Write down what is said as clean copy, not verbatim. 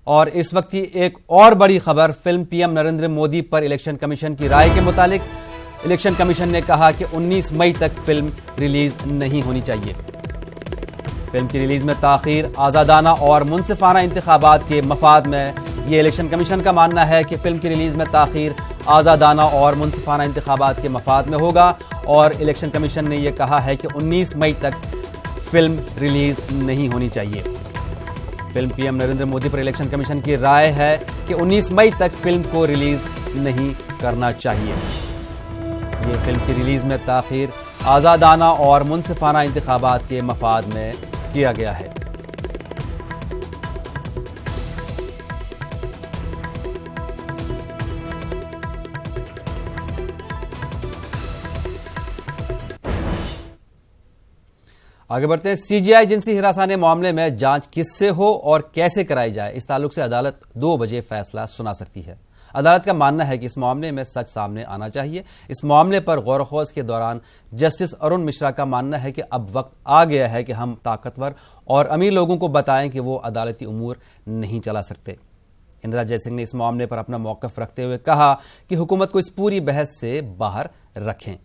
और इस वक्त की एक और बड़ी खबर, फिल्म पीएम नरेंद्र मोदी पर इलेक्शन कमीशन की राय के मुतालिक इलेक्शन कमीशन ने कहा कि 19 मई तक फिल्म रिलीज नहीं होनी चाहिए। फिल्म की रिलीज में ताखीर आज़ादाना और मुनसिफाना इंतखाबात के मफाद में। ये इलेक्शन कमीशन का मानना है कि फिल्म की रिलीज में ताखीर आज़ादाना और मुनसिफाना इंतखाबात के मफाद में होगा और इलेक्शन कमीशन ने यह कहा है कि 19 मई तक फिल्म रिलीज नहीं होनी चाहिए। फिल्म पीएम नरेंद्र मोदी पर इलेक्शन कमीशन की राय है कि 19 मई तक फिल्म को रिलीज नहीं करना चाहिए। ये फिल्म की रिलीज में ताखीर आज़ादाना और मुनसिफाना इंतखाबात के मफाद में किया गया है। आगे बढ़ते हैं। सीजीआई जिनसी हिरासाने मामले में जांच किससे हो और कैसे कराई जाए, इस ताल्लुक से अदालत 2 बजे फैसला सुना सकती है। अदालत का मानना है कि इस मामले में सच सामने आना चाहिए। इस मामले पर गौर खोज के दौरान जस्टिस अरुण मिश्रा का मानना है कि अब वक्त आ गया है कि हम ताकतवर और अमीर लोगों को बताएं कि वो अदालती उमूर नहीं चला सकते। इंदिरा जयसिंह ने इस मामले पर अपना मौक़िफ़ रखते हुए कहा कि हुकूमत को इस पूरी बहस से बाहर रखें।